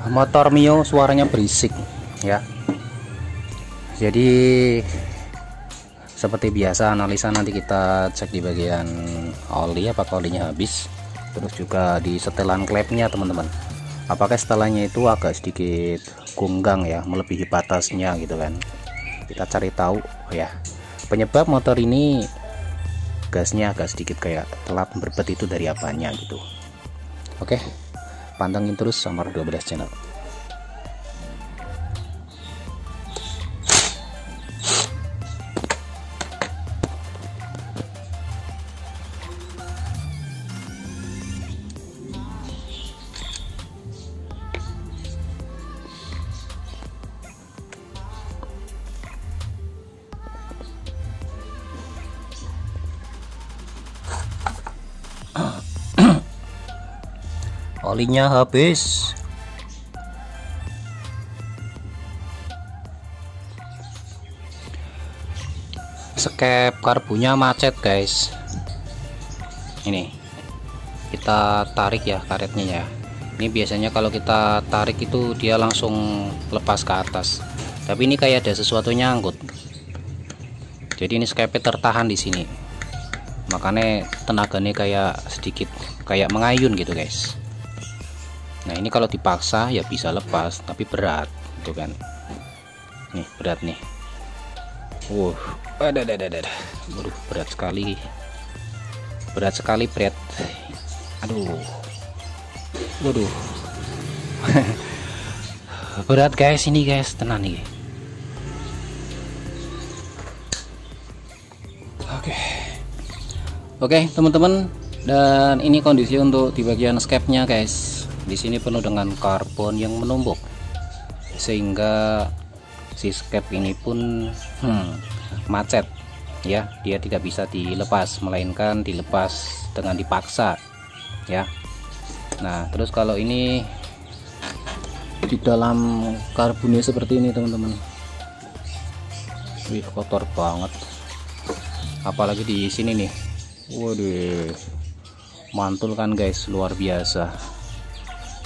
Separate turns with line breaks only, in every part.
motor Mio suaranya berisik ya. Jadi seperti biasa analisa nanti kita cek di bagian oli, apakah olinya habis, terus juga di setelan klepnya teman-teman, apakah setelannya itu agak sedikit gonggang ya, melebihi batasnya gitu kan. Kita cari tahu ya penyebab motor ini gasnya agak sedikit kayak telat berbet itu dari apanya gitu. Oke, pantengin terus Samar 12 channel. Olinya habis. Skep karbunya macet guys. Ini kita tarik ya karetnya ya. Ini biasanya kalau kita tarik itu dia langsung lepas ke atas, tapi ini kayak ada sesuatu nyangkut. Jadi ini skepnya tertahan di sini, makanya tenaganya kayak sedikit kayak mengayun gitu guys. Nah ini kalau dipaksa ya bisa lepas, tapi berat gitu kan. Nih berat nih. Waduh, berat sekali. Berat sekali berat. Aduh. Waduh. Berat guys ini guys, tenang nih. Oke teman-teman, dan ini kondisi untuk di bagian skepnya guys. Di sini penuh dengan karbon yang menumpuk, sehingga si skep ini pun macet ya. Dia tidak bisa dilepas, melainkan dilepas dengan dipaksa ya. Nah terus kalau ini di dalam karbonnya seperti ini teman-teman, wih kotor banget, apalagi di sini nih. Waduh, mantul kan guys, luar biasa.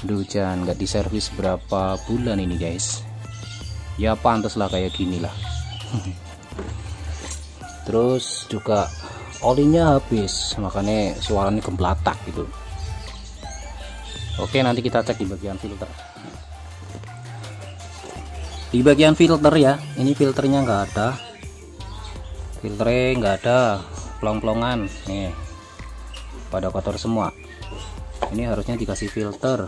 Jangan nggak diservis berapa bulan ini guys, ya pantas lah kayak gini lah. Terus juga olinya habis, makanya suaranya gemblatak gitu. Oke, nanti kita cek di bagian filter. Di bagian filter ya, ini filternya nggak ada, filternya nggak ada, plong-plongan nih, pada kotor semua. Ini harusnya dikasih filter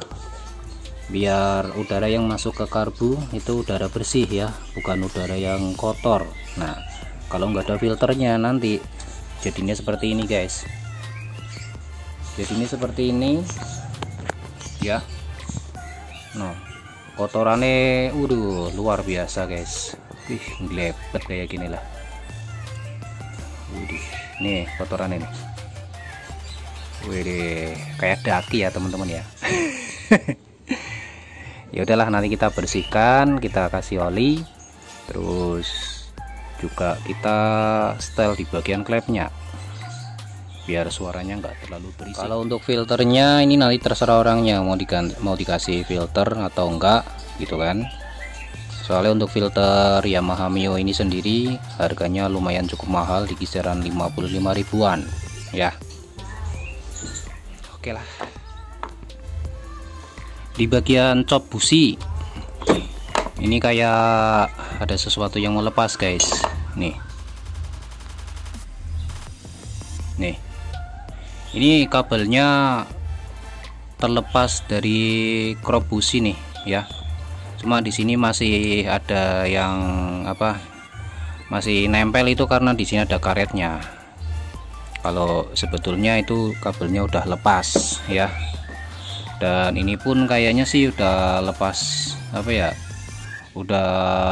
biar udara yang masuk ke karbu itu udara bersih ya, bukan udara yang kotor. Nah kalau nggak ada filternya nanti jadinya seperti ini guys, jadinya seperti ini ya. Nah kotorannya luar biasa guys. Wih ngelepet kayak gini lah. Widih, nih kotorannya nih. Wih kayak daki ya teman-teman ya. Ya udahlah, nanti kita bersihkan, kita kasih oli, terus juga kita setel di bagian klepnya biar suaranya nggak terlalu berisik. Kalau untuk filternya ini nanti terserah orangnya mau dikasih filter atau enggak gitu kan. Soalnya untuk filter Yamaha Mio ini sendiri harganya lumayan cukup mahal, di kisaran 55 ribuan ya. Oke lah. Di bagian cop busi ini kayak ada sesuatu yang mau lepas guys. Nih ini kabelnya terlepas dari krop busi nih ya. Cuma di sini masih ada yang masih nempel, itu karena di sini ada karetnya. Kalau sebetulnya itu kabelnya udah lepas ya. Dan ini pun kayaknya sih udah lepas udah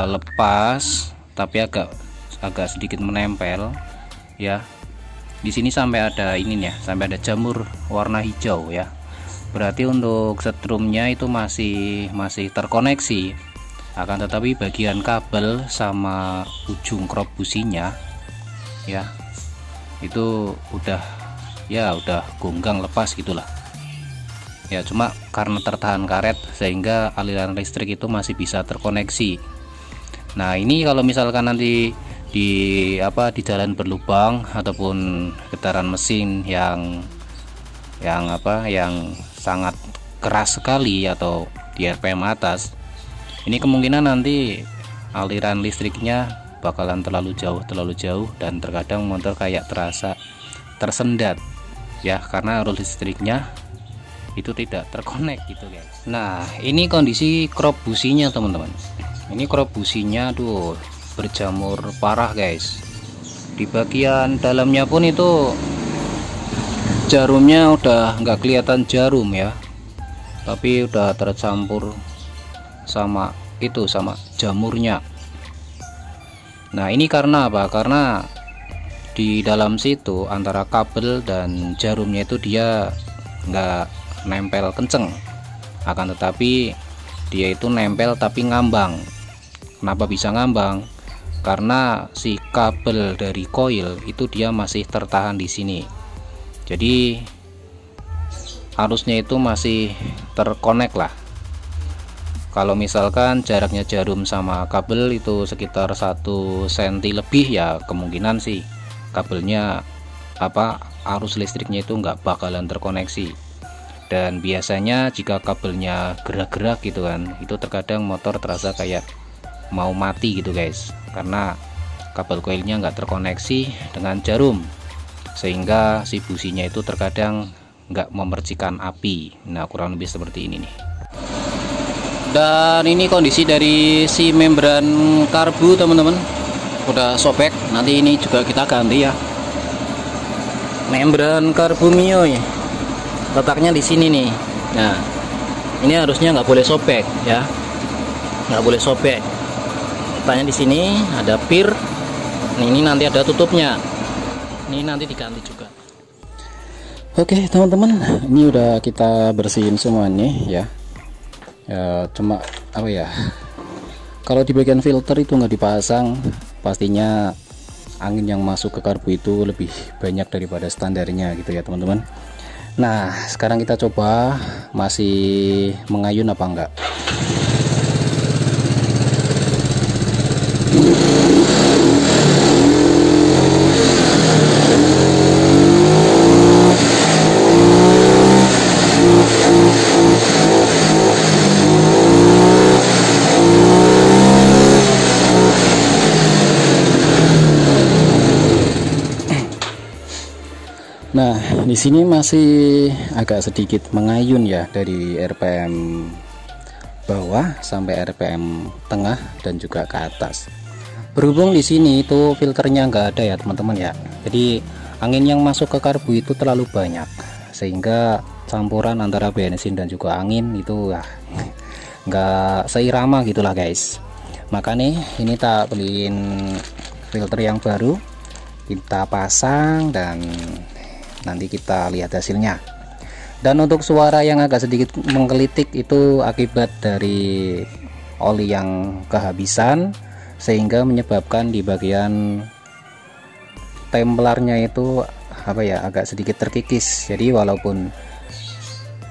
lepas, tapi agak sedikit menempel ya. Di sini sampai ada ini ya, sampai ada jamur warna hijau ya. Berarti untuk setrumnya itu masih terkoneksi. Akan tetapi bagian kabel sama ujung krop businya ya itu udah gonggang lepas gitulah ya, cuma karena tertahan karet sehingga aliran listrik itu masih bisa terkoneksi. Nah, ini kalau misalkan nanti di jalan berlubang ataupun getaran mesin yang sangat keras sekali atau di RPM atas, ini kemungkinan nanti aliran listriknya bakalan terlalu jauh dan terkadang motor kayak terasa tersendat ya, karena arus listriknya itu tidak terkonek gitu guys. Nah, ini kondisi crop businya teman-teman. Ini crop businya tuh berjamur parah guys. Di bagian dalamnya pun itu jarumnya udah nggak kelihatan jarum ya, tapi udah tercampur sama jamurnya. Nah, ini karena apa? Karena di dalam situ antara kabel dan jarumnya itu dia nggak nempel kenceng, akan tetapi dia itu nempel tapi ngambang. Kenapa bisa ngambang? Karena si kabel dari koil itu dia masih tertahan di sini, jadi arusnya itu masih terkonek lah. Kalau misalkan jaraknya jarum sama kabel itu sekitar 1 cm lebih, ya kemungkinan sih kabelnya arus listriknya itu nggak bakalan terkoneksi. Dan biasanya jika kabelnya gerak-gerak gitu kan, itu terkadang motor terasa kayak mau mati gitu guys, karena kabel koilnya nggak terkoneksi dengan jarum, sehingga si businya itu terkadang nggak memercikan api. Nah, kurang lebih seperti ini nih. Dan ini kondisi dari si membran karbu teman-teman, udah sobek. Nanti ini juga kita ganti ya. Membran karbu Mio ya, letaknya di sini nih. Nah, ini harusnya nggak boleh sobek ya, nggak boleh sobek. Letaknya di sini ada pir. Nah, ini nanti ada tutupnya. Ini nanti diganti juga. Oke teman-teman, ini udah kita bersihin semua nih ya. Cuma kalau di bagian filter itu nggak dipasang, pastinya angin yang masuk ke karbu itu lebih banyak daripada standarnya gitu ya teman-teman. Nah, sekarang kita coba masih mengayun apa enggak. Nah, di sini masih agak sedikit mengayun ya, dari RPM bawah sampai RPM tengah dan juga ke atas. Berhubung di sini itu filternya nggak ada ya teman-teman ya, jadi angin yang masuk ke karbu itu terlalu banyak, sehingga campuran antara bensin dan juga angin itu nggak seirama gitulah guys. Makanya ini tak beliin filter yang baru, kita pasang dan nanti kita lihat hasilnya. Dan untuk suara yang agak sedikit menggelitik itu akibat dari oli yang kehabisan, sehingga menyebabkan di bagian templarnya itu agak sedikit terkikis. Jadi walaupun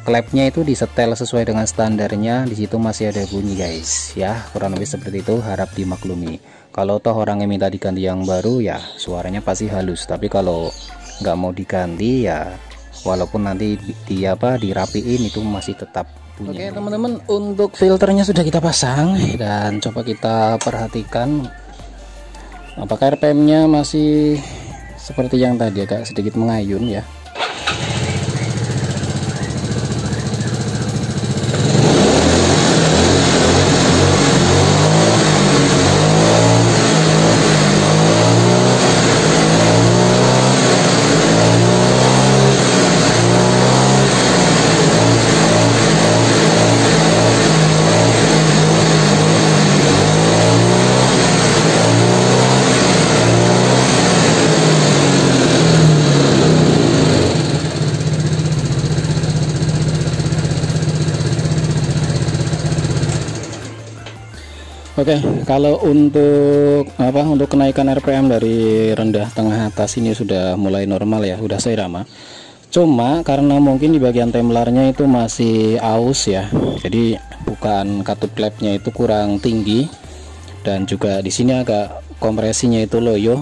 klepnya itu disetel sesuai dengan standarnya, di situ masih ada bunyi guys ya, kurang lebih seperti itu, harap dimaklumi. Kalau toh orangnya minta diganti yang baru ya suaranya pasti halus, tapi kalau nggak mau diganti ya walaupun nanti dirapiin itu masih tetap bunyi. Oke teman-teman, untuk filternya sudah kita pasang dan coba kita perhatikan apakah RPM-nya masih seperti yang tadi, agak sedikit mengayun ya. Oke, kalau untuk kenaikan RPM dari rendah, tengah, atas ini sudah mulai normal ya, sudah seirama. Cuma karena mungkin di bagian templarnya itu masih aus ya, jadi bukan katup klepnya itu kurang tinggi, dan juga di sini agak kompresinya itu loyo.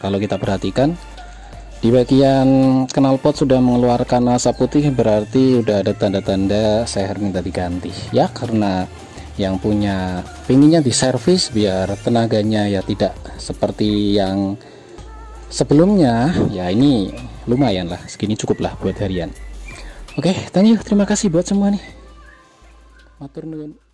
Kalau kita perhatikan di bagian knalpot sudah mengeluarkan asap putih, berarti udah ada tanda-tanda seher minta diganti ya, karena yang punya pinginnya diservis biar tenaganya ya tidak seperti yang sebelumnya ya. Ini lumayan lah, segini cukup lah buat harian. Oke, thank you, terima kasih buat semua nih, matur nuwun.